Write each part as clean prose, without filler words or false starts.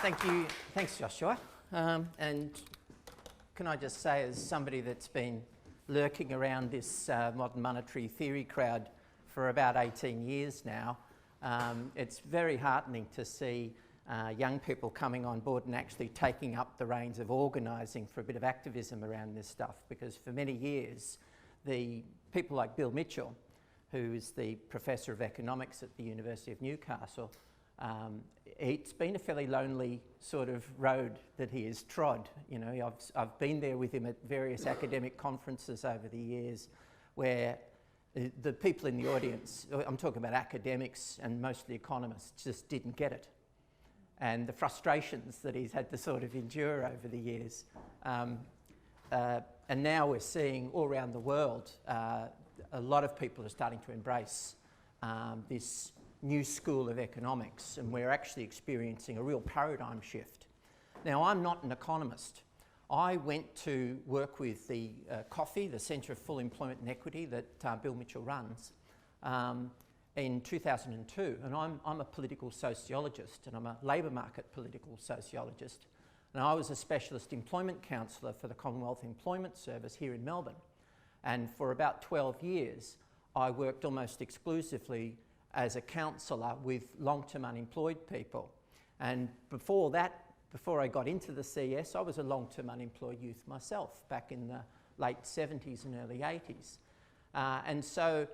Thank you. Thanks, Joshua. And can I just say, as somebody that's been lurking around this modern monetary theory crowd for about 18 years now, it's very heartening to see young people coming on board and actually taking up the reins of organising for a bit of activism around this stuff, because for many years, the people like Bill Mitchell, who is the Professor of Economics at the University of Newcastle, it's been a fairly lonely sort of road that he has trod. You know, I've been there with him at various academic conferences over the years where the people in the audience, I'm talking about academics and mostly economists, just didn't get it. And the frustrations that he's had to sort of endure over the years. And now we're seeing all around the world, a lot of people are starting to embrace this new school of economics, and we're actually experiencing a real paradigm shift. Now, I'm not an economist. I went to work with the COFE, the Centre of Full Employment and Equity that Bill Mitchell runs, in 2002, and I'm a political sociologist, and I'm a labour market political sociologist, and I was a specialist employment counsellor for the Commonwealth Employment Service here in Melbourne, and for about 12 years I worked almost exclusively as a counsellor with long-term unemployed people. And before that, before I got into the CS, I was a long-term unemployed youth myself back in the late 70s and early 80s. And so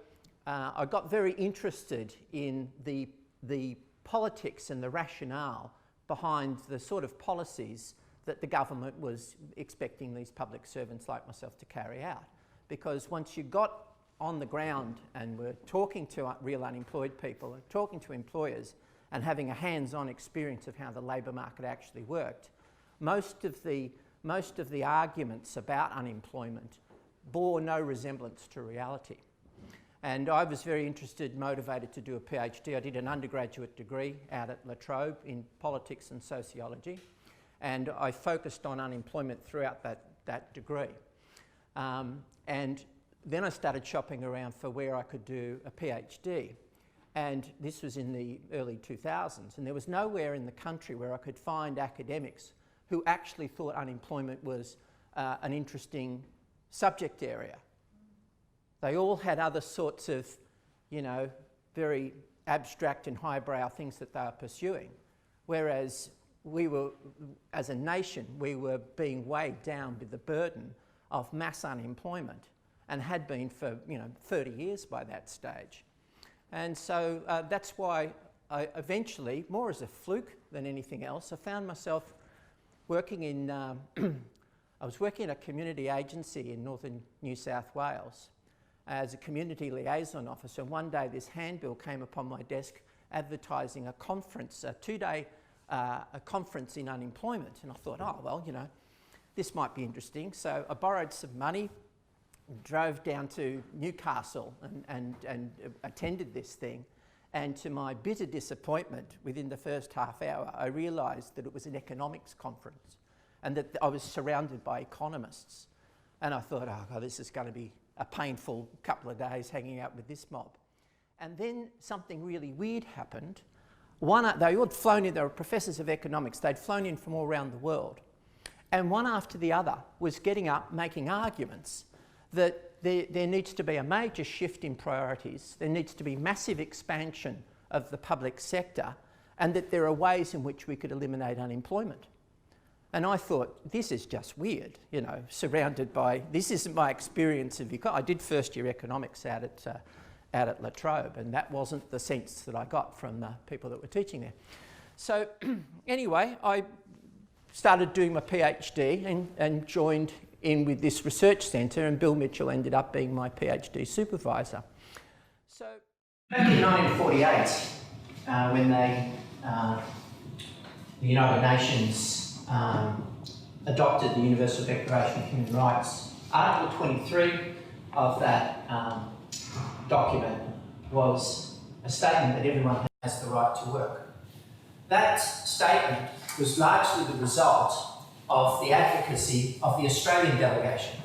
I got very interested in the politics and the rationale behind the sort of policies that the government was expecting these public servants like myself to carry out. Because once you got on the ground and we're talking to real unemployed people, and talking to employers and having a hands-on experience of how the labour market actually worked, most of the arguments about unemployment bore no resemblance to reality. And I was very interested, motivated to do a PhD. I did an undergraduate degree out at La Trobe in politics and sociology, and I focused on unemployment throughout that degree. And then I started shopping around for where I could do a PhD, and this was in the early 2000s, and there was nowhere in the country where I could find academics who actually thought unemployment was an interesting subject area. They all had other sorts of, you know, very abstract and highbrow things that they were pursuing, whereas we were, as a nation, we were being weighed down with the burden of mass unemployment, and had been for 30 years by that stage. And so that's why I eventually, more as a fluke than anything else, I found myself working in, I was working in a community agency in northern New South Wales as a community liaison officer. And one day this handbill came upon my desk advertising a conference, a two-day conference in unemployment. And I thought, oh, well, you know, this might be interesting. So I borrowed some money, drove down to Newcastle and attended this thing, and to my bitter disappointment, within the first half hour, I realised that it was an economics conference and that I was surrounded by economists. And I thought, oh God, this is going to be a painful couple of days hanging out with this mob. And then something really weird happened. They all had flown in, they were professors of economics, they'd flown in from all around the world. And one after the other was getting up, making arguments that there needs to be a major shift in priorities, there needs to be massive expansion of the public sector, and that there are ways in which we could eliminate unemployment. And I thought, this is just weird, you know, surrounded by, this isn't my experience of I did first year economics out at La Trobe, and that wasn't the sense that I got from the people that were teaching there. So anyway, I started doing my PhD and joined in with this research centre, and Bill Mitchell ended up being my PhD supervisor. So back in 1948, when the United Nations adopted the Universal Declaration of Human Rights, Article 23 of that document was a statement that everyone has the right to work. That statement was largely the result of the advocacy of the Australian delegation.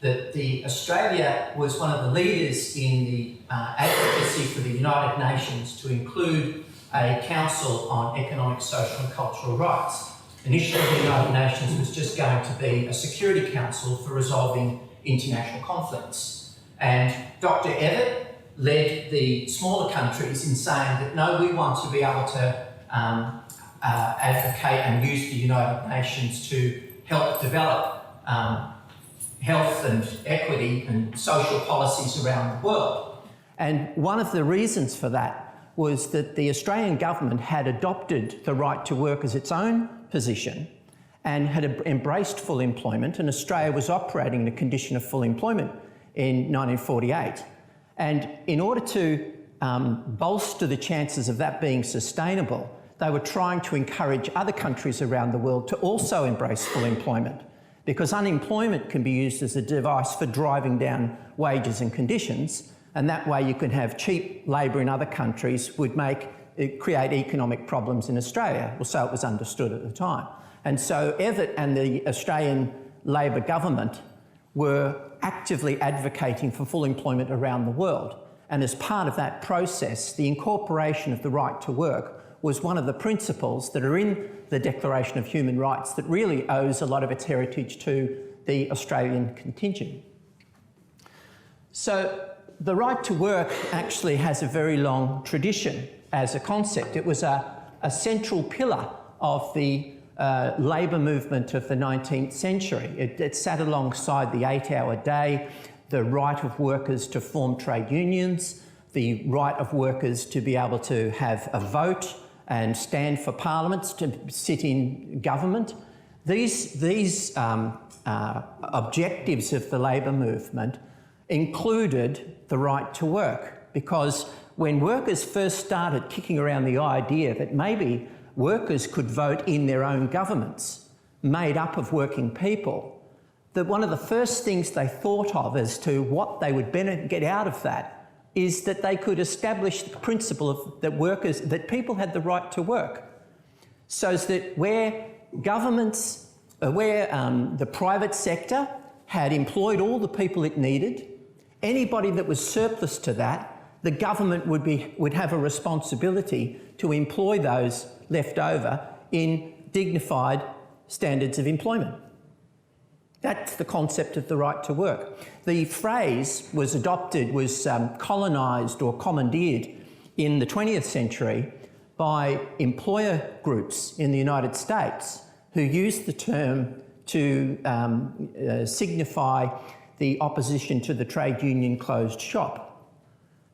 That Australia was one of the leaders in the advocacy for the United Nations to include a Council on Economic, Social and Cultural Rights. Initially, the United Nations was just going to be a Security Council for resolving international conflicts. And Dr. Evatt led the smaller countries in saying that no, we want to be able to advocate and use the United Nations to help develop health and equity and social policies around the world. And one of the reasons for that was that the Australian government had adopted the right to work as its own position and had embraced full employment, and Australia was operating in a condition of full employment in 1948. And in order to bolster the chances of that being sustainable, they were trying to encourage other countries around the world to also embrace full employment, because unemployment can be used as a device for driving down wages and conditions, and that way you can have cheap labour in other countries would create economic problems in Australia, or so it was understood at the time. And so Evatt and the Australian Labor government were actively advocating for full employment around the world. And as part of that process, the incorporation of the right to work was one of the principles that are in the Declaration of Human Rights that really owes a lot of its heritage to the Australian contingent. So the right to work actually has a very long tradition as a concept. It was a central pillar of the labour movement of the 19th century. It sat alongside the 8-hour day, the right of workers to form trade unions, the right of workers to be able to have a vote and stand for parliaments, to sit in government. These objectives of the labour movement included the right to work, because when workers first started kicking around the idea that maybe workers could vote in their own governments made up of working people, that one of the first things they thought of as to what they would get out of that is that they could establish the principle of that people had the right to work, so that where governments, the private sector had employed all the people it needed, anybody that was surplus to that, the government would have a responsibility to employ those left over in dignified standards of employment. That's the concept of the right to work. The phrase was colonised or commandeered in the 20th century by employer groups in the United States who used the term to signify the opposition to the trade union closed shop.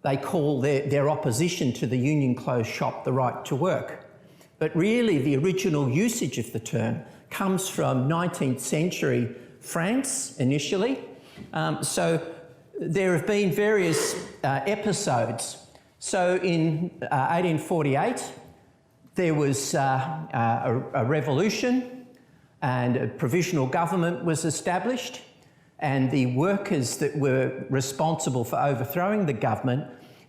They call their opposition to the union closed shop the right to work. But really the original usage of the term comes from 19th century France initially. So there have been various episodes. So in 1848, there was a revolution and a provisional government was established, and the workers that were responsible for overthrowing the government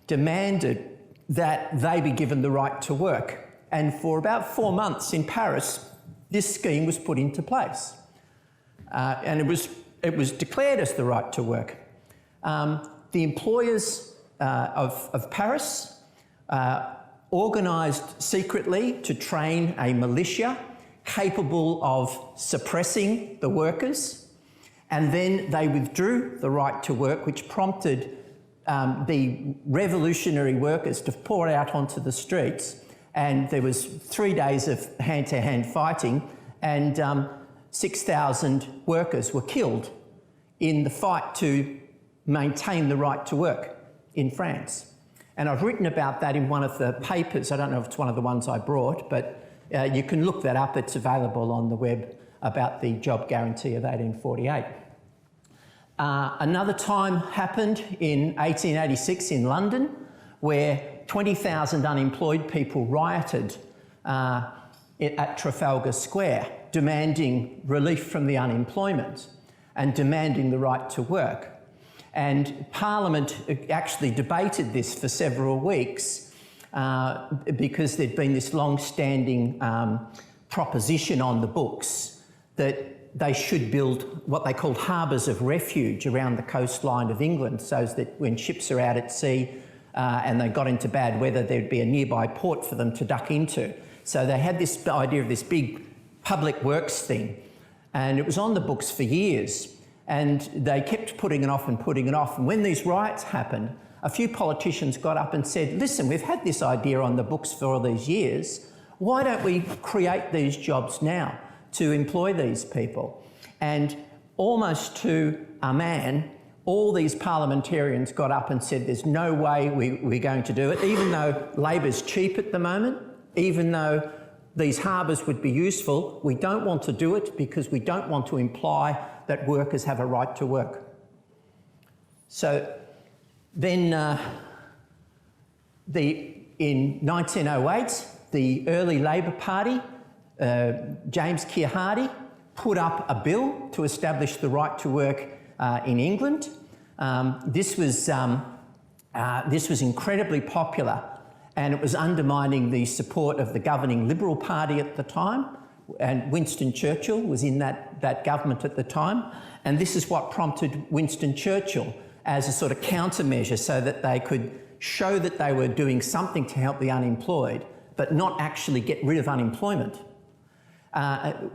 demanded that they be given the right to work. And for about 4 months in Paris, this scheme was put into place. And it was declared as the right to work. The employers of Paris organised secretly to train a militia capable of suppressing the workers, and then they withdrew the right to work, which prompted the revolutionary workers to pour out onto the streets, and there was 3 days of hand-to-hand fighting, and 6,000 workers were killed in the fight to maintain the right to work in France. And I've written about that in one of the papers. I don't know if it's one of the ones I brought, but you can look that up. It's available on the web about the job guarantee of 1848. Another time happened in 1886 in London, where 20,000 unemployed people rioted at Trafalgar Square, demanding relief from the unemployment and demanding the right to work. And Parliament actually debated this for several weeks because there'd been this long-standing proposition on the books that they should build what they called harbours of refuge around the coastline of England, so that when ships are out at sea, and they got into bad weather, there'd be a nearby port for them to duck into. So they had this idea of this big public works thing, and it was on the books for years, and they kept putting it off and putting it off. And when these riots happened, a few politicians got up and said, listen, we've had this idea on the books for all these years. Why don't we create these jobs now to employ these people? And almost to a man, all these parliamentarians got up and said, there's no way we're going to do it, even though labour's cheap at the moment, even though these harbours would be useful, we don't want to do it because we don't want to imply that workers have a right to work. So then in 1908, the early Labor Party, James Keir Hardie, put up a bill to establish the right to work in England. This was incredibly popular, and it was undermining the support of the governing Liberal Party at the time, and Winston Churchill was in that government at the time, and this is what prompted Winston Churchill as a sort of countermeasure so that they could show that they were doing something to help the unemployed, but not actually get rid of unemployment.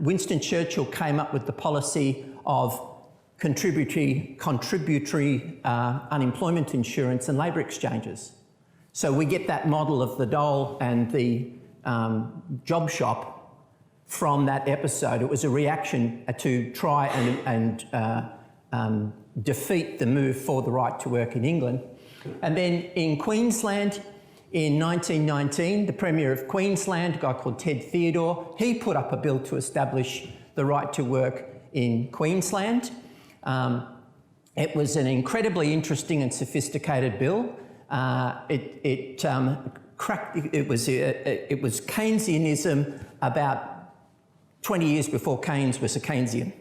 Winston Churchill came up with the policy of contributory unemployment insurance and labour exchanges. So we get that model of the dole and the job shop from that episode. It was a reaction to try and defeat the move for the right to work in England. And then in Queensland, in 1919, the Premier of Queensland, a guy called Ted Theodore, he put up a bill to establish the right to work in Queensland. It was an incredibly interesting and sophisticated bill. It was Keynesianism about 20 years before Keynes was a Keynesian.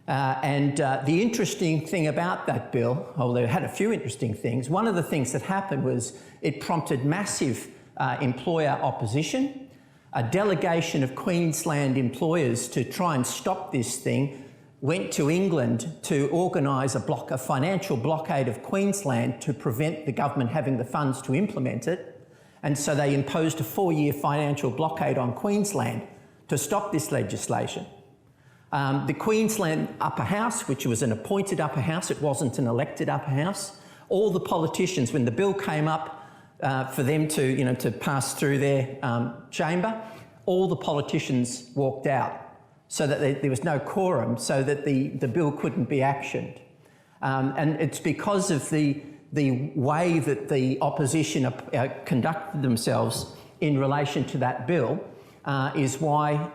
The interesting thing about that bill, although it had a few interesting things, one of the things that happened was it prompted massive employer opposition. A delegation of Queensland employers to try and stop this thing went to England to organise a financial blockade of Queensland to prevent the government having the funds to implement it. And so they imposed a 4-year financial blockade on Queensland to stop this legislation. The Queensland Upper House, which was an appointed upper house, it wasn't an elected upper house, all the politicians, when the bill came up for them to pass through their chamber, all the politicians walked out so that there was no quorum, so that the bill couldn't be actioned. And it's because of the way that the opposition conducted themselves in relation to that bill is why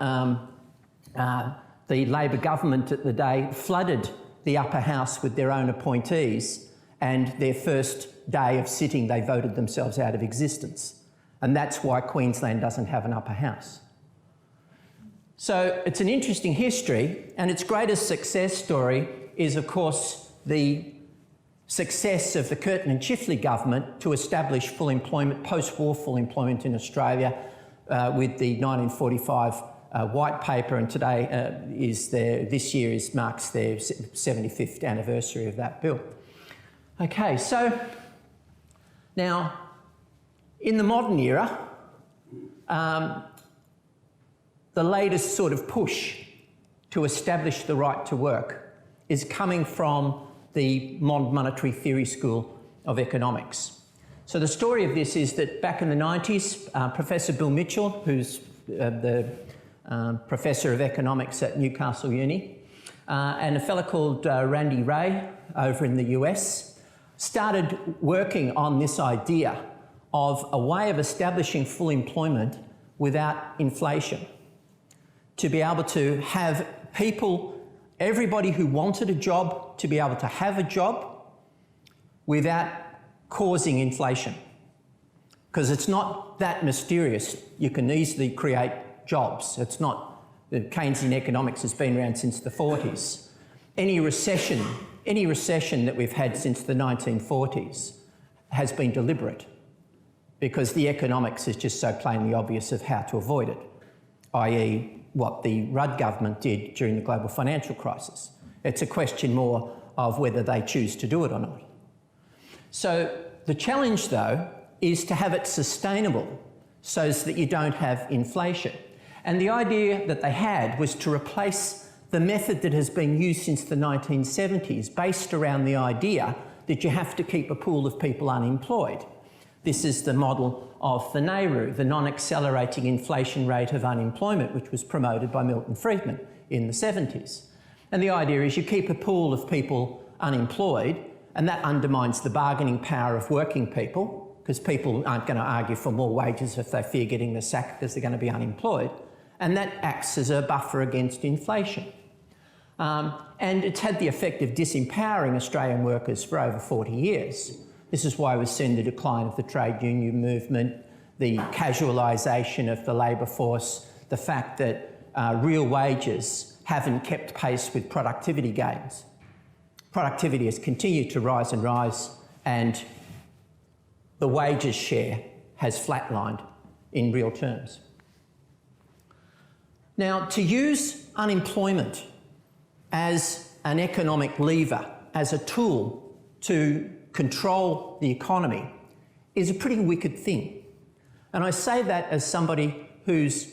the Labor government at the day flooded the upper house with their own appointees, and their first day of sitting they voted themselves out of existence. And that's why Queensland doesn't have an upper house. So it's an interesting history, and its greatest success story is, of course, the success of the Curtin and Chifley government to establish full employment, post-war full employment in Australia with the 1945 white paper, and today this year marks their 75th anniversary of that bill. Okay, so now in the modern era, the latest sort of push to establish the right to work is coming from the modern monetary theory school of economics. So the story of this is that back in the 90s, Professor Bill Mitchell, who's the Professor of Economics at Newcastle Uni, and a fellow called Randy Ray over in the US, started working on this idea of a way of establishing full employment without inflation, to be able to have people, everybody who wanted a job, to be able to have a job without causing inflation. Because it's not that mysterious. You can easily create jobs. It's not, the Keynesian economics has been around since the 40s. Any recession that we've had since the 1940s has been deliberate, because the economics is just so plainly obvious of how to avoid it, i.e. what the Rudd government did during the global financial crisis. It's a question more of whether they choose to do it or not. So The challenge, though, is to have it sustainable so that you don't have inflation. And the idea that they had was to replace the method that has been used since the 1970s, based around the idea that you have to keep a pool of people unemployed. This is the model of the NAIRU, the non-accelerating inflation rate of unemployment, which was promoted by Milton Friedman in the 70s. And the idea is you keep a pool of people unemployed, and that undermines the bargaining power of working people, because people aren't going to argue for more wages if they fear getting the sack because they're going to be unemployed. And that acts as a buffer against inflation. And it's had the effect of disempowering Australian workers for over 40 years. This is why we've seen the decline of the trade union movement, the casualisation of the labour force, the fact that real wages haven't kept pace with productivity gains. Productivity has continued to rise and rise, and the wages share has flatlined in real terms. Now, to use unemployment as an economic lever, as a tool to control the economy, is a pretty wicked thing. And I say that as somebody who's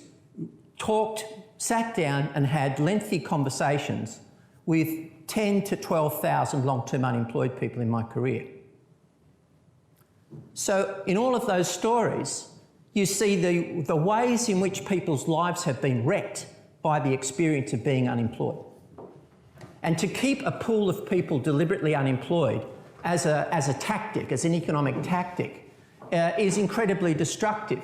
sat down and had lengthy conversations with 10 to 12,000 long-term unemployed people in my career. So in all of those stories, you see the ways in which people's lives have been wrecked by the experience of being unemployed. And to keep a pool of people deliberately unemployed as a tactic, as an economic tactic, is incredibly destructive.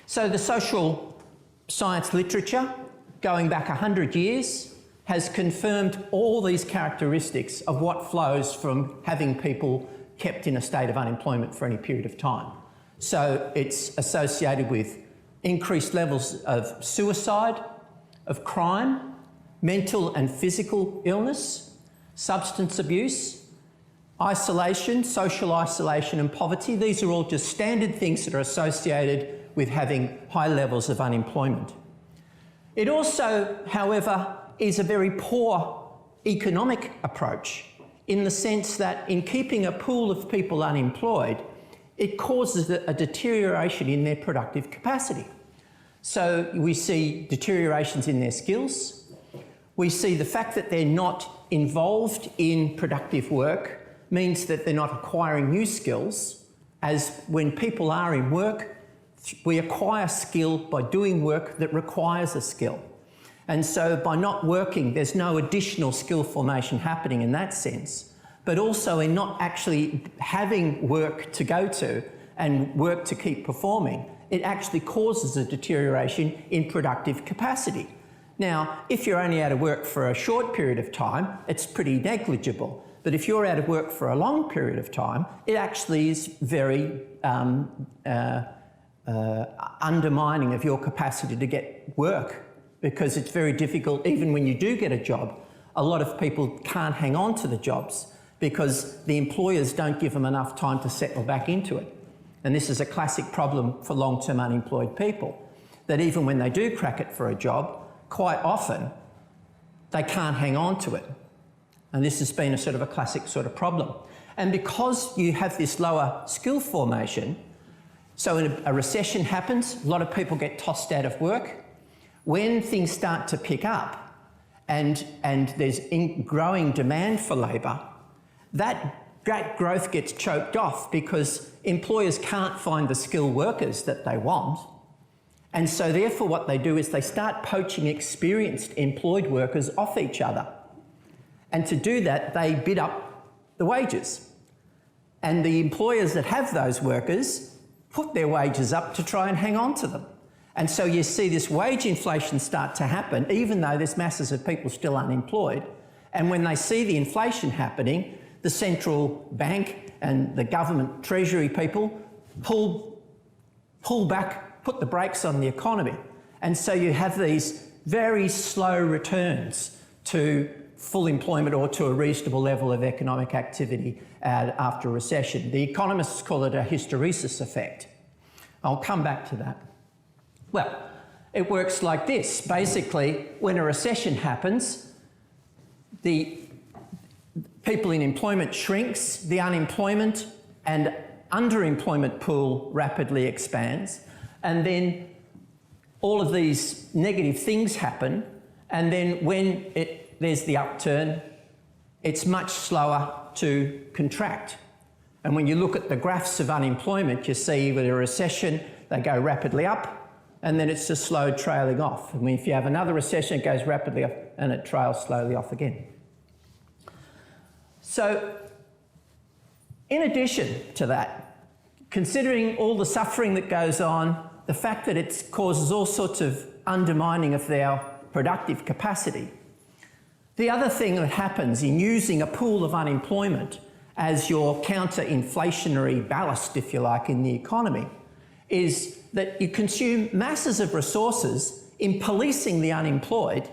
So the social science literature, going back 100 years, has confirmed all these characteristics of what flows from having people kept in a state of unemployment for any period of time. So it's associated with increased levels of suicide, of crime, mental and physical illness, substance abuse, isolation, social isolation and poverty. These are all just standard things that are associated with having high levels of unemployment. It also, however, is a very poor economic approach in the sense that in keeping a pool of people unemployed, it causes a deterioration in their productive capacity. So we see deteriorations in their skills. We see the fact that they're not involved in productive work means that they're not acquiring new skills, as when people are in work, we acquire skill by doing work that requires a skill. And so by not working, there's no additional skill formation happening in that sense, but also in not actually having work to go to and work to keep performing, it actually causes a deterioration in productive capacity. Now, if you're only out of work for a short period of time, it's pretty negligible. But if you're out of work for a long period of time, it actually is very undermining of your capacity to get work, because it's very difficult. Even when you do get a job, a lot of people can't hang on to the jobs because the employers don't give them enough time to settle back into it. And this is a classic problem for long-term unemployed people, that even when they do crack it for a job, quite often they can't hang on to it. And this has been a sort of a classic sort of problem. And because you have this lower skill formation, so when a recession happens, a lot of people get tossed out of work. When things start to pick up and there's growing demand for labour, that growth gets choked off because employers can't find the skilled workers that they want. And so therefore what they do is they start poaching experienced employed workers off each other. And to do that, they bid up the wages. And the employers that have those workers put their wages up to try and hang on to them. And so you see this wage inflation start to happen, even though there's masses of people still unemployed. And when they see the inflation happening, the central bank and the government treasury people pull back, put the brakes on the economy. And so you have these very slow returns to full employment or to a reasonable level of economic activity after a recession. The economists call it a hysteresis effect. I'll come back to that. Well, it works like this. Basically, when a recession happens, the people in employment shrinks, the unemployment and underemployment pool rapidly expands, and then all of these negative things happen, and then when there's the upturn, it's much slower to contract. And when you look at the graphs of unemployment, you see with a recession, they go rapidly up, and then it's just slow trailing off. I mean, if you have another recession, it goes rapidly up, and it trails slowly off again. So, in addition to that, considering all the suffering that goes on, the fact that it causes all sorts of undermining of their productive capacity, the other thing that happens in using a pool of unemployment as your counter-inflationary ballast, if you like, in the economy, is that you consume masses of resources in policing the unemployed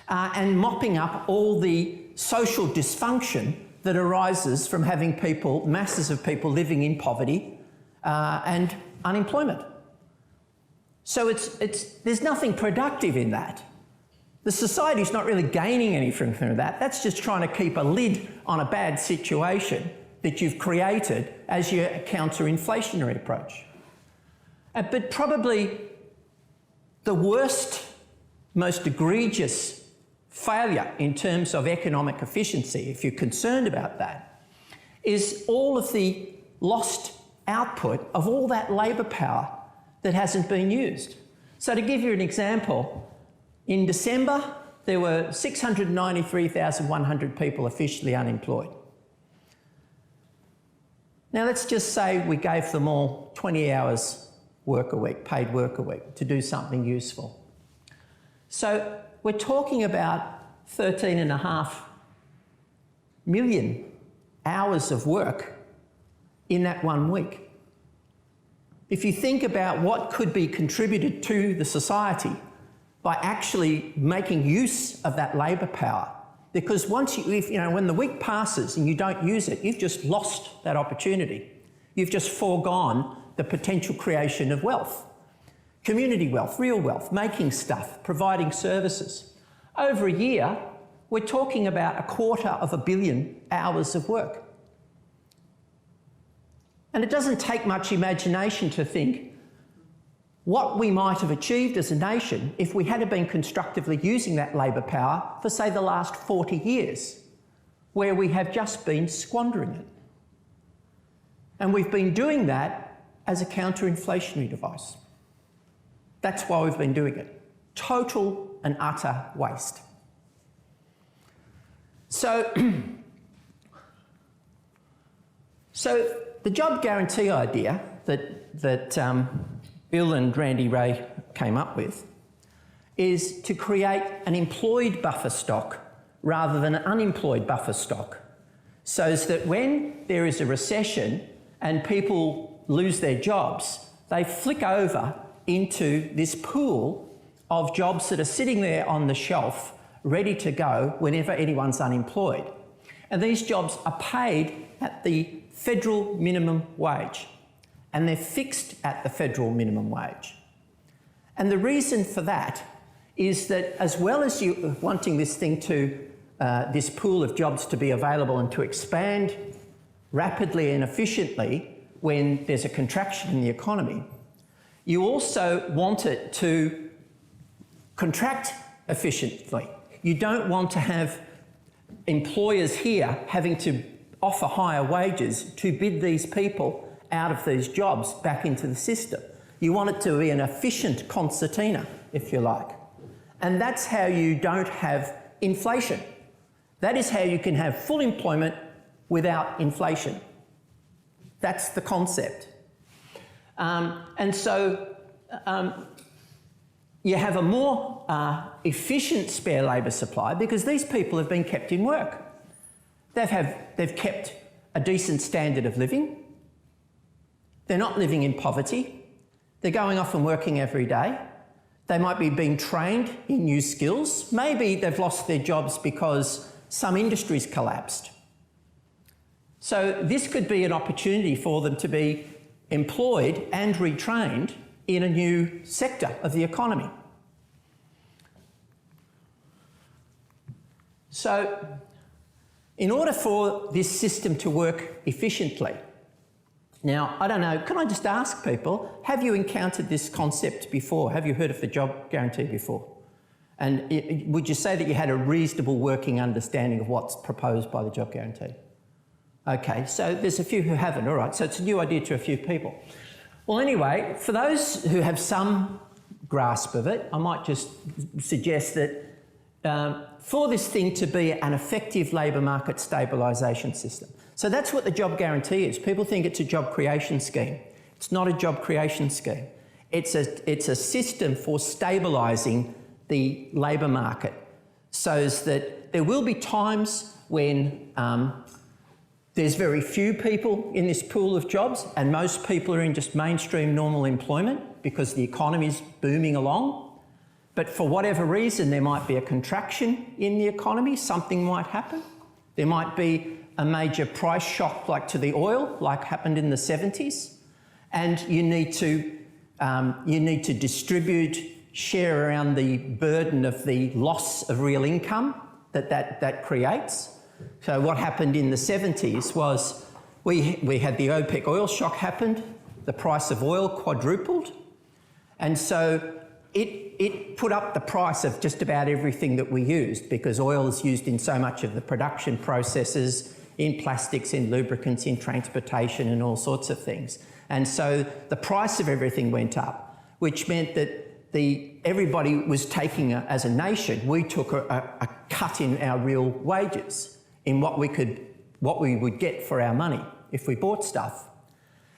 and mopping up all the social dysfunction that arises from having masses of people living in poverty and unemployment. So there's nothing productive in that. The society's not really gaining anything from that. That's just trying to keep a lid on a bad situation that you've created as your counter-inflationary approach. But probably the worst, most egregious failure in terms of economic efficiency, if you're concerned about that, is all of the lost output of all that labour power that hasn't been used. So to give you an example, in December, there were 693,100 people officially unemployed. Now let's just say we gave them all 20 hours work a week, paid work a week, to do something useful. So we're talking about 13.5 million hours of work in that 1 week. If you think about what could be contributed to the society by actually making use of that labour power, because when the week passes and you don't use it, you've just lost that opportunity. You've just foregone the potential creation of wealth, community wealth, real wealth, making stuff, providing services. Over a year, we're talking about 250 million hours of work. And it doesn't take much imagination to think what we might have achieved as a nation if we had been constructively using that labour power for, say, the last 40 years, where we have just been squandering it. And we've been doing that as a counter-inflationary device. That's why we've been doing it. Total and utter waste. So the job guarantee idea that Bill and Randy Ray came up with is to create an employed buffer stock rather than an unemployed buffer stock, so that when there is a recession and people lose their jobs, they flick over into this pool of jobs that are sitting there on the shelf ready to go whenever anyone's unemployed. And these jobs are paid at the federal minimum wage, and they're fixed at the federal minimum wage. And the reason for that is that as well as you wanting this pool of jobs to be available and to expand rapidly and efficiently when there's a contraction in the economy, you also want it to contract efficiently. You don't want to have employers here having to offer higher wages to bid these people out of these jobs back into the system. You want it to be an efficient concertina, if you like. And that's how you don't have inflation. That is how you can have full employment without inflation. That's the concept. And so you have a more efficient spare labour supply because these people have been kept in work. They've kept a decent standard of living. They're not living in poverty. They're going off and working every day. They might be being trained in new skills. Maybe they've lost their jobs because some industries collapsed. So this could be an opportunity for them to be employed and retrained in a new sector of the economy. So in order for this system to work efficiently, Now, I don't know, can I just ask people, have you encountered this concept before? Have you heard of the job guarantee before? And would you say that you had a reasonable working understanding of what's proposed by the job guarantee? Okay, so there's a few who haven't, all right, so it's a new idea to a few people. Well, anyway, for those who have some grasp of it, I might just suggest that for this thing to be an effective labour market stabilisation system. So that's what the job guarantee is. People think it's a job creation scheme. It's not a job creation scheme. It's a system for stabilising the labour market so that there will be times when there's very few people in this pool of jobs and most people are in just mainstream normal employment because the economy is booming along. But for whatever reason, there might be a contraction in the economy, something might happen. There might be a major price shock like to the oil, like happened in the 70s. And you need to distribute, share around the burden of the loss of real income that creates. So what happened in the 70s was we had the OPEC oil shock happened, the price of oil quadrupled, and so it put up the price of just about everything that we used because oil is used in so much of the production processes, in plastics, in lubricants, in transportation and all sorts of things. And so the price of everything went up, which meant that everybody was taking, as a nation, we took a cut in our real wages, in what we would get for our money if we bought stuff.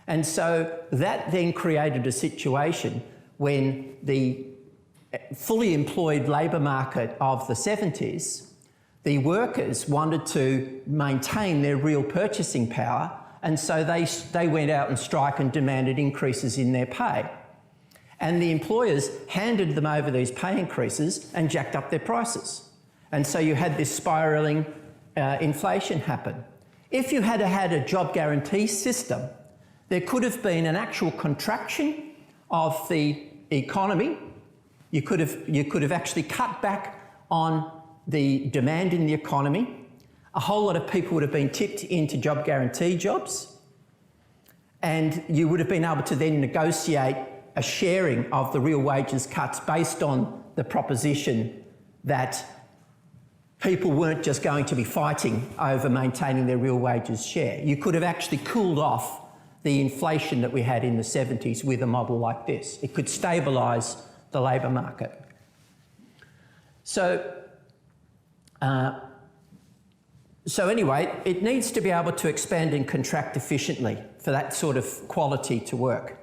And so that then created a situation when the fully employed labour market of the 70s, the workers wanted to maintain their real purchasing power, and so they went out and strike and demanded increases in their pay. And the employers handed them over these pay increases and jacked up their prices. And so you had this spiralling inflation happen. If you had had a job guarantee system, there could have been an actual contraction of the economy. You could have actually cut back on the demand in the economy. A whole lot of people would have been tipped into job guarantee jobs, and you would have been able to then negotiate a sharing of the real wages cuts based on the proposition that people weren't just going to be fighting over maintaining their real wages share. You could have actually cooled off the inflation that we had in the 70s with a model like this. It could stabilise the labour market. So anyway, it needs to be able to expand and contract efficiently for that sort of quality to work.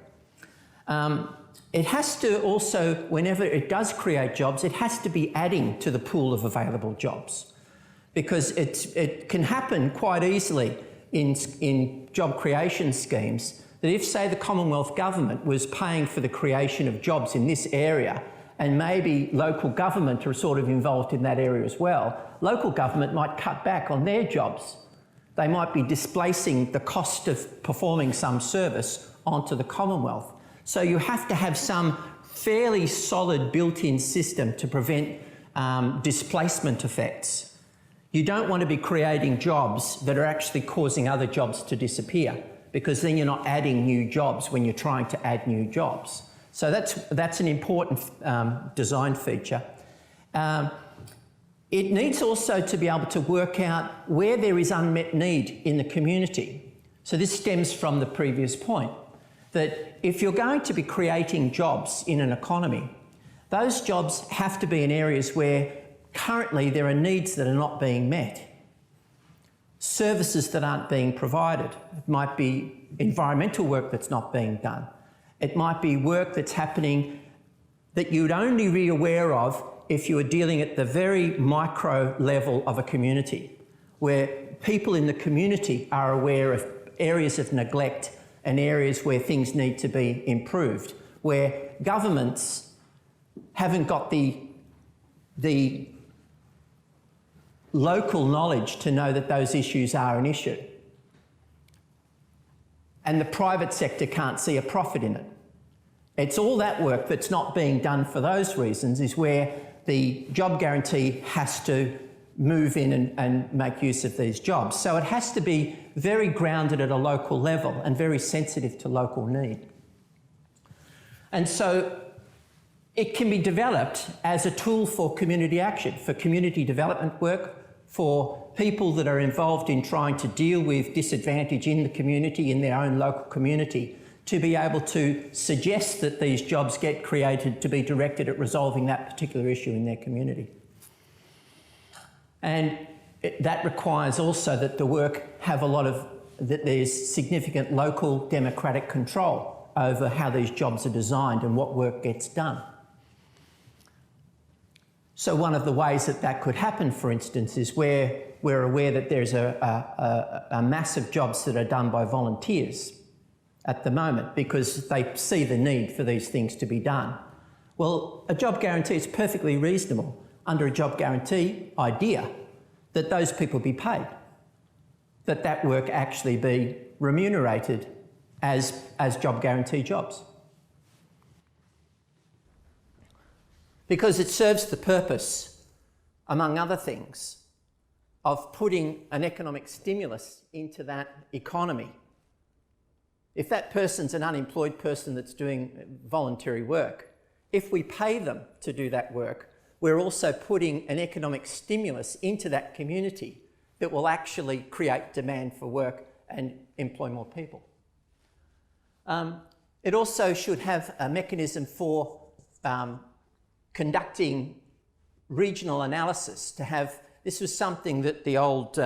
It has to also, whenever it does create jobs, it has to be adding to the pool of available jobs, because it can happen quite easily in job creation schemes that if, say, the Commonwealth Government was paying for the creation of jobs in this area and maybe local government are sort of involved in that area as well, local government might cut back on their jobs. They might be displacing the cost of performing some service onto the Commonwealth. So you have to have some fairly solid built-in system to prevent displacement effects. You don't want to be creating jobs that are actually causing other jobs to disappear, because then you're not adding new jobs when you're trying to add new jobs. So that's an important design feature. It needs also to be able to work out where there is unmet need in the community. So this stems from the previous point, that if you're going to be creating jobs in an economy, those jobs have to be in areas where currently there are needs that are not being met, services that aren't being provided. It might be environmental work that's not being done. It might be work that's happening that you'd only be aware of if you were dealing at the very micro level of a community, where people in the community are aware of areas of neglect and areas where things need to be improved, where governments haven't got the local knowledge to know that those issues are an issue. And the private sector can't see a profit in it. It's all that work that's not being done for those reasons is where the job guarantee has to move in and make use of these jobs. So it has to be very grounded at a local level and very sensitive to local need. And so it can be developed as a tool for community action, for community development work, for people that are involved in trying to deal with disadvantage in the community, in their own local community, to be able to suggest that these jobs get created to be directed at resolving that particular issue in their community. And that requires also that the work have that there's significant local democratic control over how these jobs are designed and what work gets done. So one of the ways that that could happen, for instance, is where we're aware that there's a mass of jobs that are done by volunteers at the moment because they see the need for these things to be done. Well, a job guarantee is perfectly reasonable under a job guarantee idea that those people be paid, that work actually be remunerated as job guarantee jobs. Because it serves the purpose, among other things, of putting an economic stimulus into that economy. If that person's an unemployed person that's doing voluntary work, if we pay them to do that work, we're also putting an economic stimulus into that community that will actually create demand for work and employ more people. It also should have a mechanism for conducting regional analysis. This was something that the old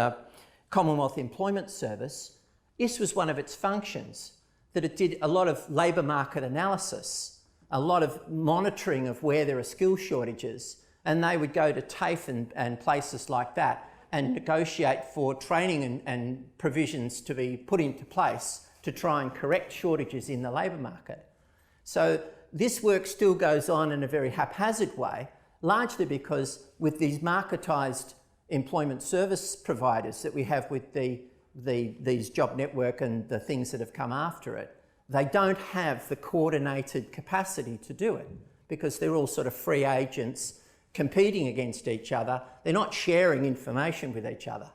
Commonwealth Employment Service, this was one of its functions, that it did a lot of labour market analysis, a lot of monitoring of where there are skill shortages, and they would go to TAFE and places like that and negotiate for training and provisions to be put into place to try and correct shortages in the labour market. So this work still goes on in a very haphazard way, largely because with these marketised employment service providers that we have with these job network and the things that have come after it, they don't have the coordinated capacity to do it because they're all sort of free agents competing against each other. They're not sharing information with each other.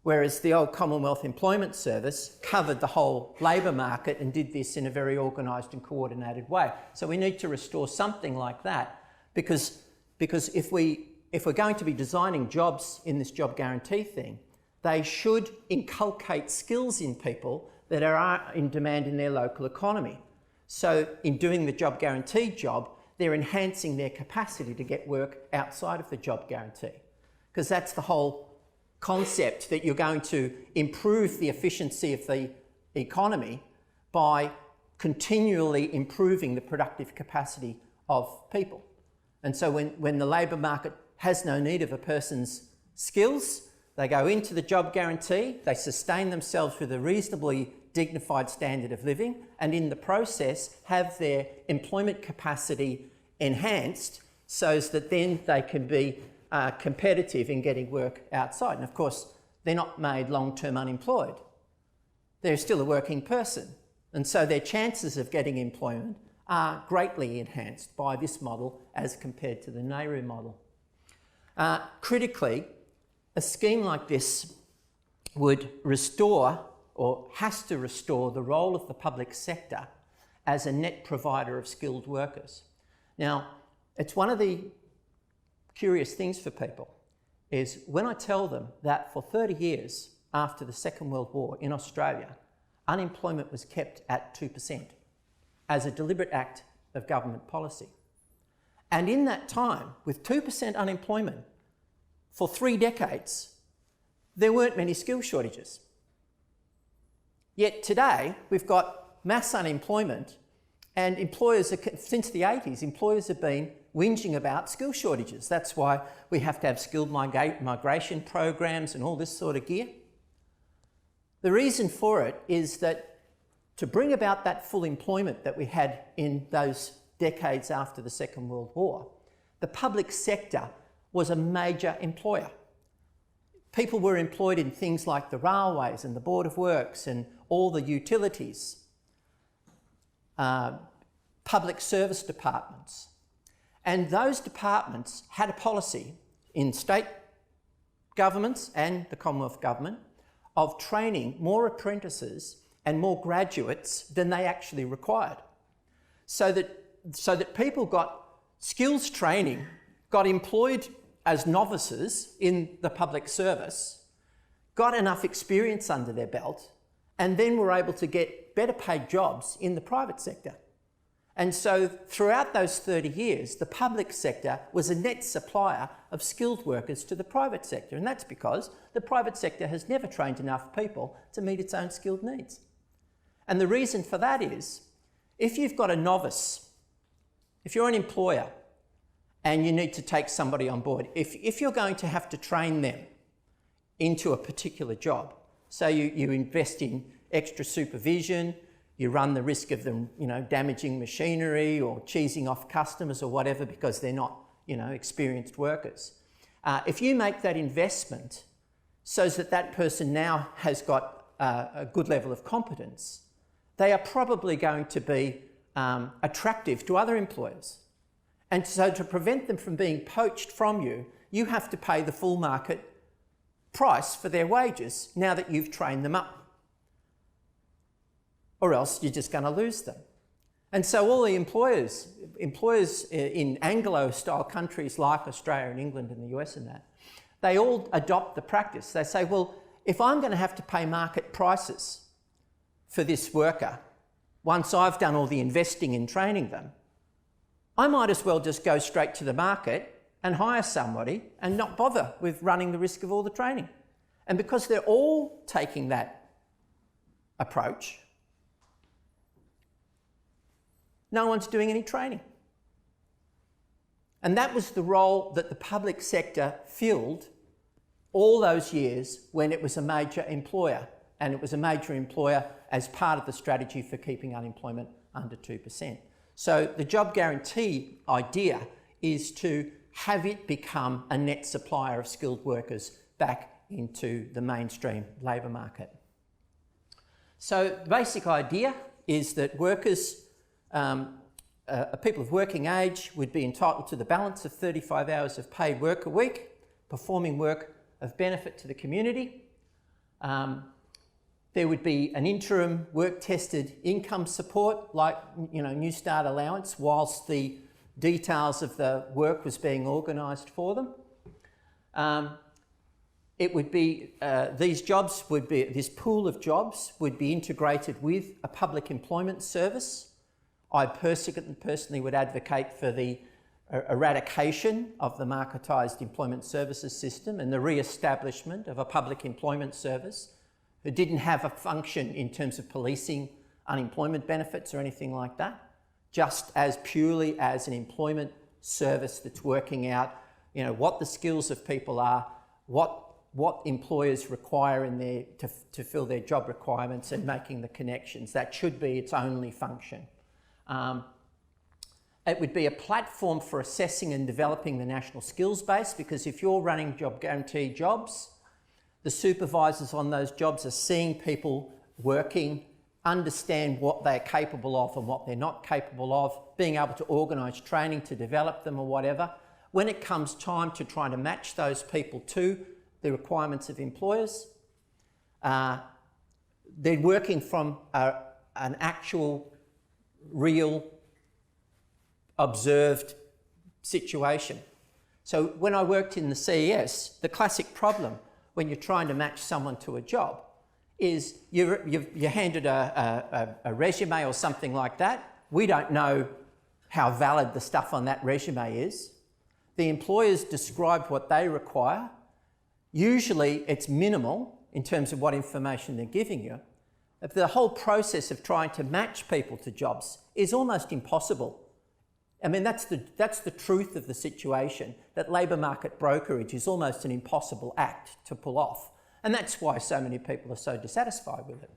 Whereas the old Commonwealth Employment Service covered the whole labour market and did this in a very organised and coordinated way. So we need to restore something like that because if we're going to be designing jobs in this job guarantee thing, they should inculcate skills in people that are in demand in their local economy. So in doing the job guarantee job, they're enhancing their capacity to get work outside of the job guarantee. Because that's the whole concept, that you're going to improve the efficiency of the economy by continually improving the productive capacity of people. And so when the labour market has no need of a person's skills, they go into the job guarantee, they sustain themselves with a reasonably dignified standard of living, and in the process have their employment capacity enhanced so that then they can be competitive in getting work outside. And of course, they're not made long-term unemployed. They're still a working person. And so their chances of getting employment are greatly enhanced by this model as compared to the NAIRU model. Critically, a scheme like this would restore, or has to restore, the role of the public sector as a net provider of skilled workers. Now, it's one of the curious things for people is when I tell them that for 30 years after the Second World War in Australia, unemployment was kept at 2% as a deliberate act of government policy. And in that time, with 2% unemployment for 3 decades, there weren't many skill shortages. Yet today, we've got mass unemployment, and employers, since the 80s, employers have been whinging about skill shortages. That's why we have to have skilled migration programs and all this sort of gear. The reason for it is that to bring about that full employment that we had in those decades after the Second World War, the public sector was a major employer. People were employed in things like the railways and the Board of Works and all the utilities, public service departments. And those departments had a policy in state governments and the Commonwealth Government of training more apprentices and more graduates than they actually required. So that people got skills training, got employed as novices in the public service, got enough experience under their belt, and then were able to get better paid jobs in the private sector. And so throughout those 30 years, the public sector was a net supplier of skilled workers to the private sector. And that's because the private sector has never trained enough people to meet its own skilled needs. And the reason for that is, if you've got a novice, if you're an employer and you need to take somebody on board, if you're going to have to train them into a particular job, so you invest in extra supervision, you run the risk of them, damaging machinery or cheesing off customers or whatever because they're not, experienced workers. If you make that investment so that that person now has got a good level of competence, they are probably going to be attractive to other employers. And so to prevent them from being poached from you, you have to pay the full market price for their wages now that you've trained them up. Or else you're just going to lose them. And so all the employers in Anglo-style countries like Australia and England and the US and that, they all adopt the practice. They say, well, if I'm going to have to pay market prices for this worker, once I've done all the investing in training them, I might as well just go straight to the market and hire somebody and not bother with running the risk of all the training. And because they're all taking that approach, no one's doing any training. And that was the role that the public sector filled all those years when it was a major employer. And it was a major employer as part of the strategy for keeping unemployment under 2%. So the job guarantee idea is to have it become a net supplier of skilled workers back into the mainstream labour market. So the basic idea is that workers, people of working age would be entitled to the balance of 35 hours of paid work a week, performing work of benefit to the community. There would be an interim work-tested income support, like New Start allowance, whilst the details of the work was being organised for them. It would be this pool of jobs would be integrated with a public employment service. I personally would advocate for the eradication of the marketised employment services system and the re-establishment of a public employment service that didn't have a function in terms of policing unemployment benefits or anything like that, just as purely as an employment service that's working out, what the skills of people are, what employers require to fill their job requirements and making the connections. That should be its only function. It would be a platform for assessing and developing the national skills base, because if you're running job guarantee jobs, the supervisors on those jobs are seeing people working, understand what they're capable of and what they're not capable of, being able to organise training to develop them or whatever. When it comes time to try to match those people to the requirements of employers, they're working from an actual, real, observed situation. So when I worked in the CES, the classic problem when you're trying to match someone to a job is you're handed a resume or something like that. We don't know how valid the stuff on that resume is. The employers describe what they require. Usually it's minimal in terms of what information they're giving you. The whole process of trying to match people to jobs is almost impossible. I mean, that's the truth of the situation, that labour market brokerage is almost an impossible act to pull off. And that's why so many people are so dissatisfied with it.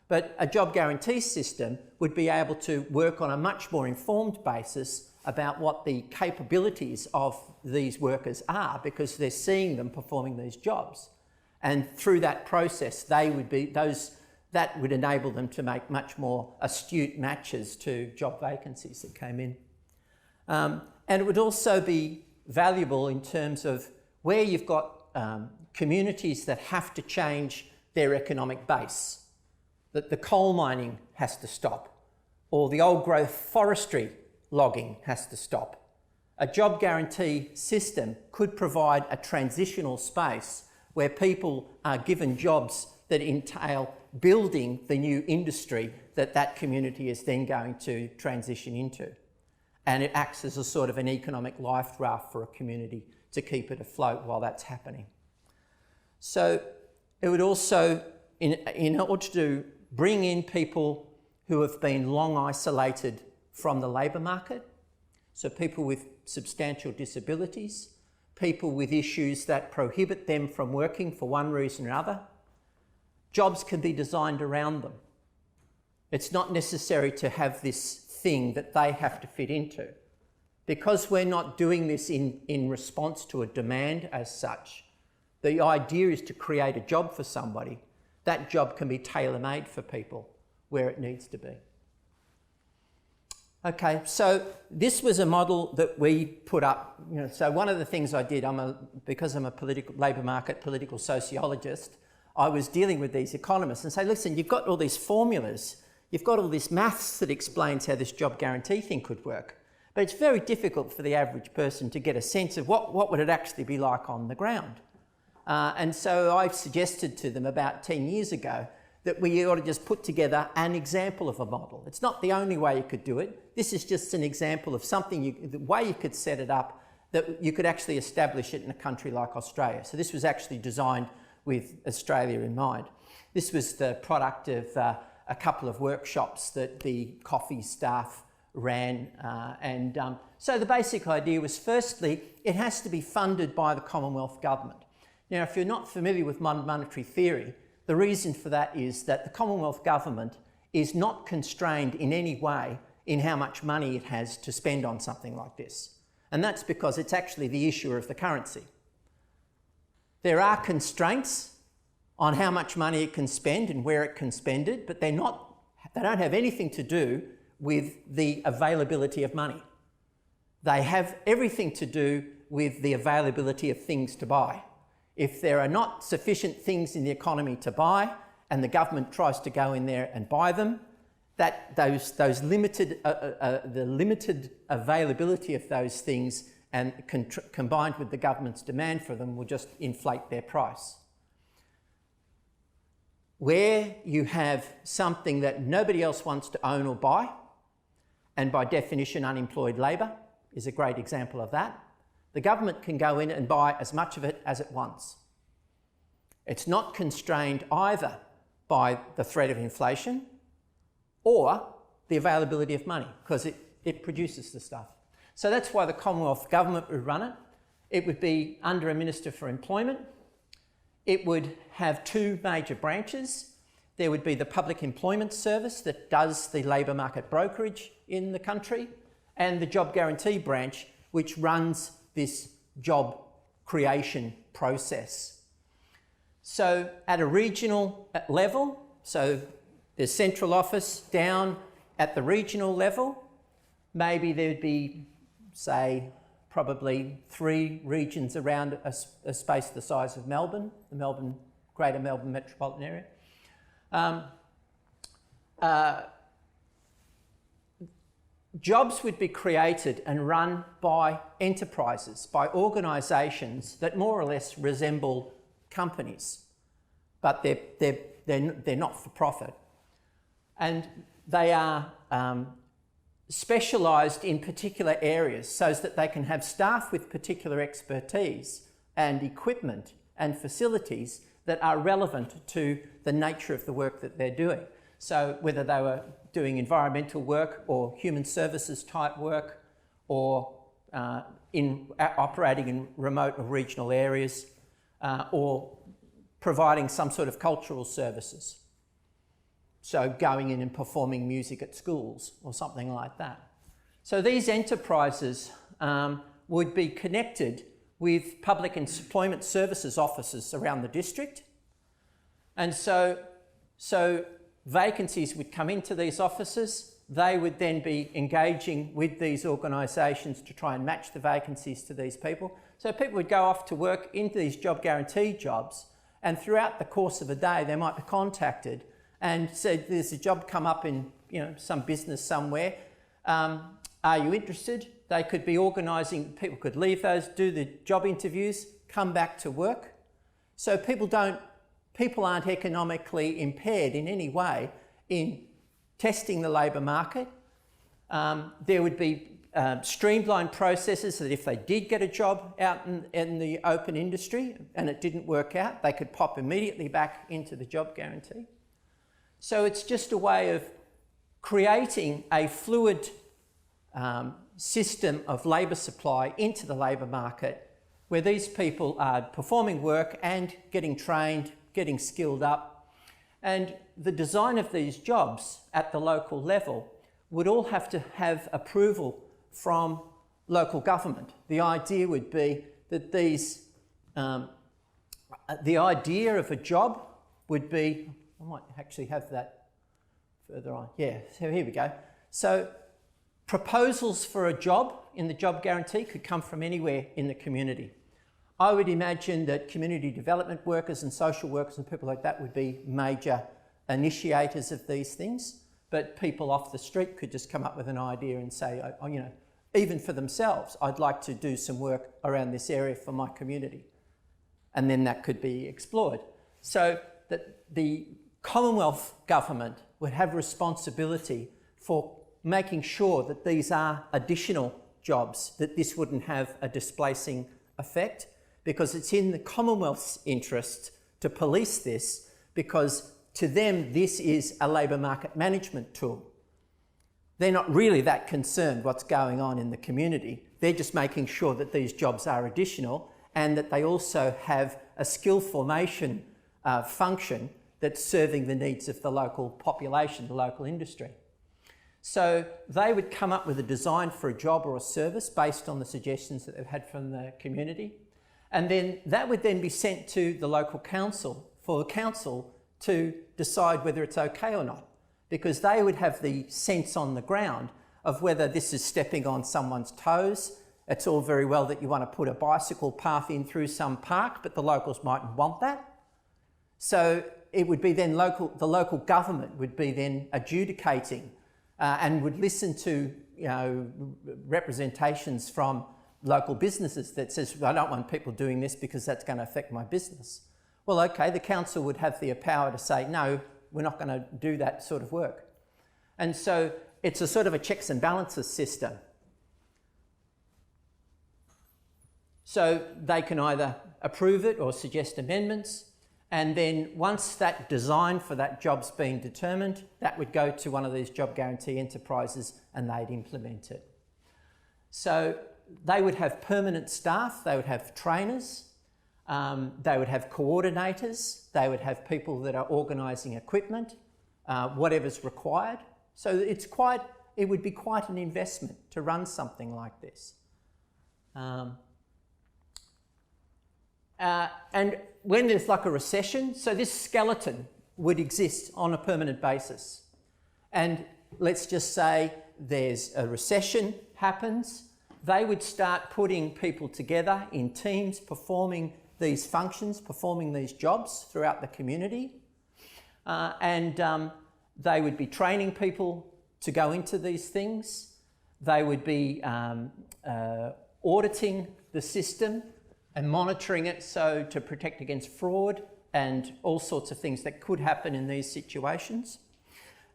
But a job guarantee system would be able to work on a much more informed basis about what the capabilities of these workers are, because they're seeing them performing these jobs. And through that process, that would enable them to make much more astute matches to job vacancies that came in. And it would also be valuable in terms of where you've got communities that have to change their economic base, that the coal mining has to stop, or the old growth forestry logging has to stop. A job guarantee system could provide a transitional space where people are given jobs that entail building the new industry that that community is then going to transition into. And it acts as a sort of an economic life raft for a community to keep it afloat while that's happening. So it would also, in order to bring in people who have been long isolated from the labour market, so people with substantial disabilities, people with issues that prohibit them from working for one reason or another, jobs can be designed around them. It's not necessary to have this thing that they have to fit into. Because we're not doing this in response to a demand as such, the idea is to create a job for somebody. That job can be tailor-made for people where it needs to be. Okay, so this was a model that we put up. So one of the things I did, because I'm a labour market political sociologist, I was dealing with these economists and say, listen, you've got all these formulas, you've got all this maths that explains how this job guarantee thing could work, but it's very difficult for the average person to get a sense of what would it actually be like on the ground. And so I suggested to them about 10 years ago that we ought to just put together an example of a model. It's not the only way you could do it. This is just an example of something, the way you could set it up, that you could actually establish it in a country like Australia. So this was actually designed with Australia in mind. This was the product of a couple of workshops that the coffee staff ran. So the basic idea was, firstly, it has to be funded by the Commonwealth Government. Now, if you're not familiar with monetary theory, the reason for that is that the Commonwealth Government is not constrained in any way in how much money it has to spend on something like this. And that's because it's actually the issuer of the currency. There are constraints on how much money it can spend and where it can spend it, but they don't have anything to do with the availability of money. They have everything to do with the availability of things to buy. If there are not sufficient things in the economy to buy, and the government tries to go in there and buy them, the limited availability of those things and combined with the government's demand for them will just inflate their price. Where you have something that nobody else wants to own or buy, and by definition unemployed labour is a great example of that, the government can go in and buy as much of it as it wants. It's not constrained either by the threat of inflation or the availability of money, because it produces the stuff. So that's why the Commonwealth Government would run it. It would be under a Minister for Employment. It would have two major branches. There would be the Public Employment Service that does the labour market brokerage in the country, and the Job Guarantee branch, which runs this job creation process. So at a regional level, so there's central office down at the regional level, maybe there'd be, say, probably 3 regions around a space the size of Melbourne, the Greater Melbourne metropolitan area. Jobs would be created and run by enterprises, by organisations that more or less resemble companies, but they're not for profit. And they are specialised in particular areas so that they can have staff with particular expertise and equipment and facilities that are relevant to the nature of the work that they're doing. So whether they were doing environmental work or human services type work, or operating in remote or regional areas, or providing some sort of cultural services. So going in and performing music at schools or something like that. So these enterprises would be connected with public employment services offices around the district. And so vacancies would come into these offices, they would then be engaging with these organisations to try and match the vacancies to these people. So people would go off to work into these job guarantee jobs, and throughout the course of a day they might be contacted and said, there's a job come up in some business somewhere, are you interested? They could be organising, people could leave those, do the job interviews, come back to work. So people aren't economically impaired in any way in testing the labour market. There would be streamlined processes so that if they did get a job out in the open industry and it didn't work out, they could pop immediately back into the job guarantee. So it's just a way of creating a fluid system of labour supply into the labour market where these people are performing work and getting trained, getting skilled up. And the design of these jobs at the local level would all have to have approval from local government. The idea would be that these, the idea of a job would be, I might actually have that further on. Yeah, so here we go. So proposals for a job in the job guarantee could come from anywhere in the community. I would imagine that community development workers and social workers and people like that would be major initiators of these things, but people off the street could just come up with an idea and say, even for themselves, I'd like to do some work around this area for my community. And then that could be explored. So that the Commonwealth government would have responsibility for making sure that these are additional jobs, that this wouldn't have a displacing effect, because it's in the Commonwealth's interest to police this, because to them this is a labour market management tool. They're not really that concerned what's going on in the community. They're just making sure that these jobs are additional and that they also have a skill formation function that's serving the needs of the local population, the local industry. So they would come up with a design for a job or a service based on the suggestions that they've had from the community. And then that would then be sent to the local council for the council to decide whether it's okay or not, because they would have the sense on the ground of whether this is stepping on someone's toes. It's all very well that you want to put a bicycle path in through some park, but the locals mightn't want that. So it would be then the local government would be then adjudicating and would listen to representations from local businesses that says, I don't want people doing this because that's going to affect my business. Well, okay, the council would have the power to say, no, we're not going to do that sort of work. And so it's a sort of a checks and balances system. So they can either approve it or suggest amendments. And then once that design for that job's been determined, that would go to one of these job guarantee enterprises and they'd implement it. So they would have permanent staff, they would have trainers, they would have coordinators, they would have people that are organising equipment, whatever's required. So it would be quite an investment to run something like this. And when there's like a recession, so this skeleton would exist on a permanent basis. And let's just say there's a recession happens, they would start putting people together in teams, performing these functions, performing these jobs throughout the community. And they would be training people to go into these things. They would be auditing the system and monitoring it so to protect against fraud and all sorts of things that could happen in these situations.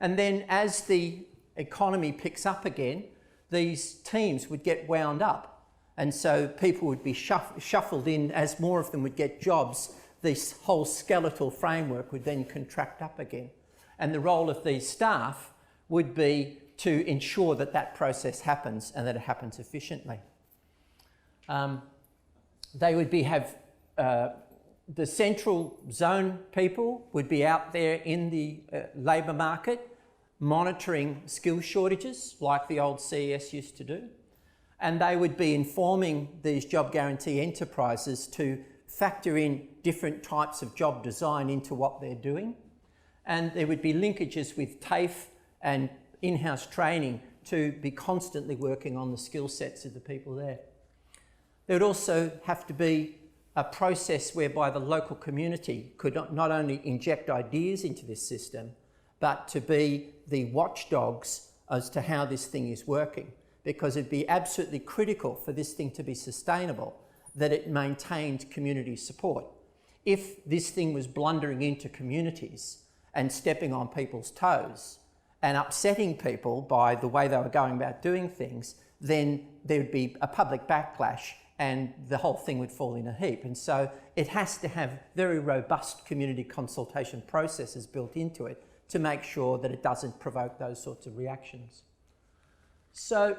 And then as the economy picks up again, these teams would get wound up. And so people would be shuffled in as more of them would get jobs. This whole skeletal framework would then contract up again. And the role of these staff would be to ensure that that process happens and that it happens efficiently. They would have the central zone people would be out there in the labour market monitoring skill shortages like the old CES used to do. And they would be informing these job guarantee enterprises to factor in different types of job design into what they're doing. And there would be linkages with TAFE and in-house training to be constantly working on the skill sets of the people there. There would also have to be a process whereby the local community could not only inject ideas into this system, but to be the watchdogs as to how this thing is working, because it'd be absolutely critical for this thing to be sustainable that it maintained community support. If this thing was blundering into communities and stepping on people's toes and upsetting people by the way they were going about doing things, then there would be a public backlash and the whole thing would fall in a heap. And so it has to have very robust community consultation processes built into it to make sure that it doesn't provoke those sorts of reactions. So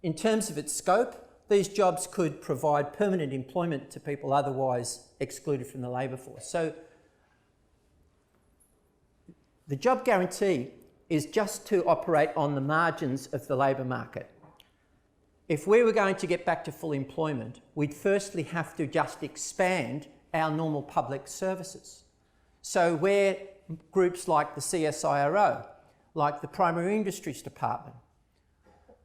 in terms of its scope, these jobs could provide permanent employment to people otherwise excluded from the labour force. So the job guarantee is just to operate on the margins of the labour market. If we were going to get back to full employment, we'd firstly have to just expand our normal public services. So where groups like the CSIRO, like the Primary Industries Department,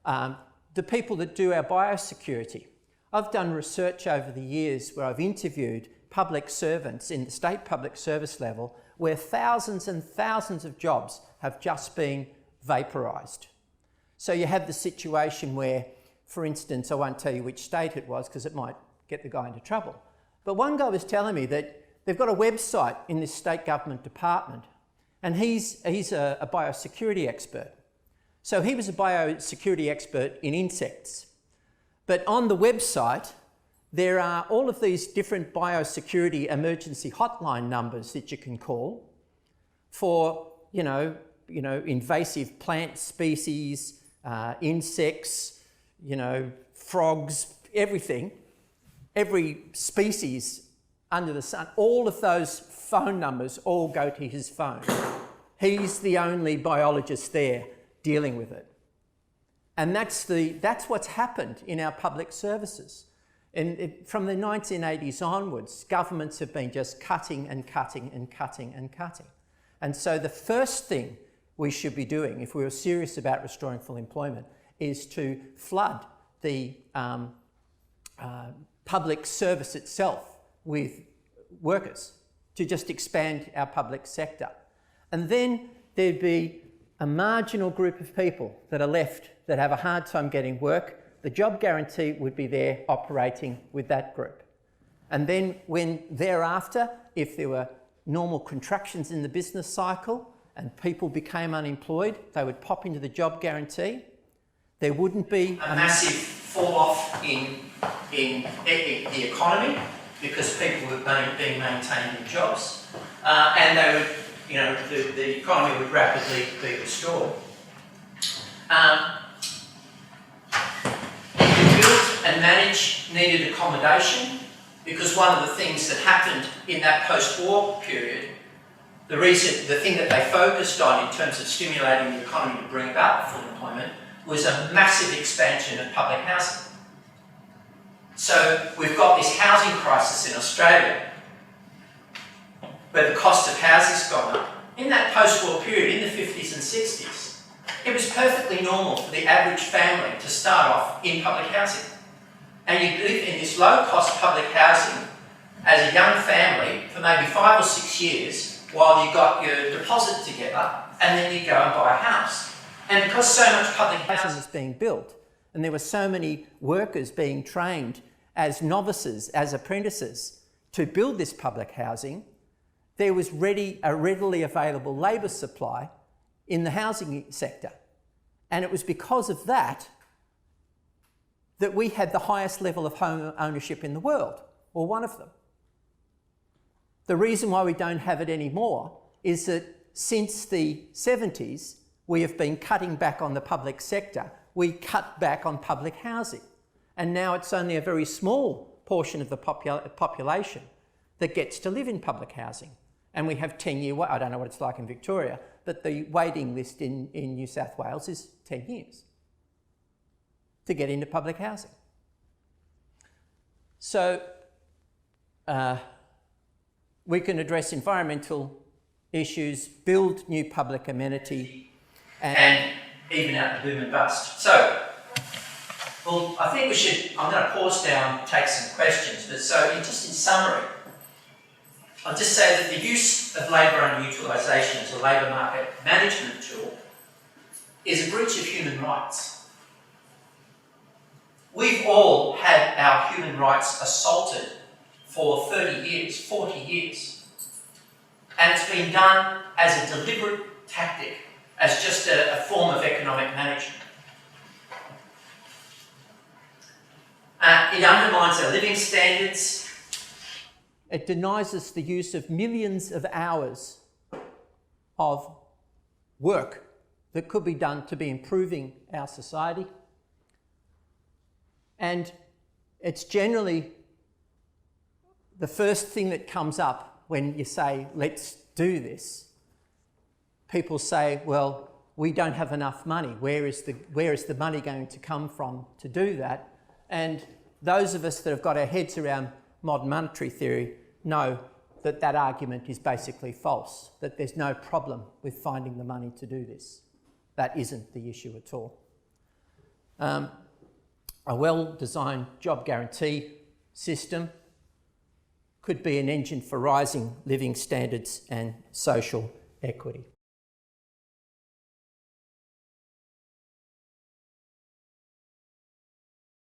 the people that do our biosecurity. I've done research over the years where I've interviewed public servants in the state public service level where thousands and thousands of jobs have just been vaporised. So you have the situation where, for instance, I won't tell you which state it was because it might get the guy into trouble, but one guy was telling me that they've got a website in this state government department and he's a biosecurity expert. So he was a biosecurity expert in insects. But on the website, there are all of these different biosecurity emergency hotline numbers that you can call for, invasive plant species, insects, frogs, everything, every species under the sun. All of those phone numbers all go to his phone. He's the only biologist there dealing with it. And that's what's happened in our public services. And from the 1980s onwards, governments have been just cutting and cutting and cutting and cutting. And so the first thing we should be doing, if we were serious about restoring full employment, is to flood the public service itself with workers, to just expand our public sector. And then there'd be a marginal group of people that are left that have a hard time getting work. The job guarantee would be there operating with that group. And then when thereafter, if there were normal contractions in the business cycle and people became unemployed, they would pop into the job guarantee. There wouldn't be a massive fall off in the economy because people were being maintained in jobs, and they would, the economy would rapidly be restored. To build and manage needed accommodation, because one of the things that happened in that post-war period, the thing that they focused on in terms of stimulating the economy to bring about full employment was a massive expansion of public housing. So we've got this housing crisis in Australia where the cost of housing's gone up. In that post-war period, in the 50s and 60s, it was perfectly normal for the average family to start off in public housing. And you live in this low-cost public housing as a young family for maybe 5 or 6 years while you got your deposit together, and then you go and buy a house. And because so much public housing was being built, and there were so many workers being trained as novices, as apprentices, to build this public housing, there was a readily available labour supply in the housing sector. And it was because of that that we had the highest level of home ownership in the world, or one of them. The reason why we don't have it anymore is that since the 70s, we have been cutting back on the public sector. We cut back on public housing. And now it's only a very small portion of the population that gets to live in public housing. And we have 10-year, I don't know what it's like in Victoria, but the waiting list in New South Wales is 10 years to get into public housing. So we can address environmental issues, build new public amenity, and even out the boom and bust. So, well, I think I'm going to pause now and take some questions, but so just in summary, I'll just say that the use of labour underutilisation as a labour market management tool is a breach of human rights. We've all had our human rights assaulted for 30 years, 40 years. And it's been done as a deliberate tactic, as just a form of economic management. It undermines our living standards. It denies us the use of millions of hours of work that could be done to be improving our society. And it's generally the first thing that comes up when you say, let's do this. People say, well, we don't have enough money. Where is the money going to come from to do that? And those of us that have got our heads around modern monetary theory know that that argument is basically false, that there's no problem with finding the money to do this. That isn't the issue at all. A well-designed job guarantee system could be an engine for rising living standards and social equity.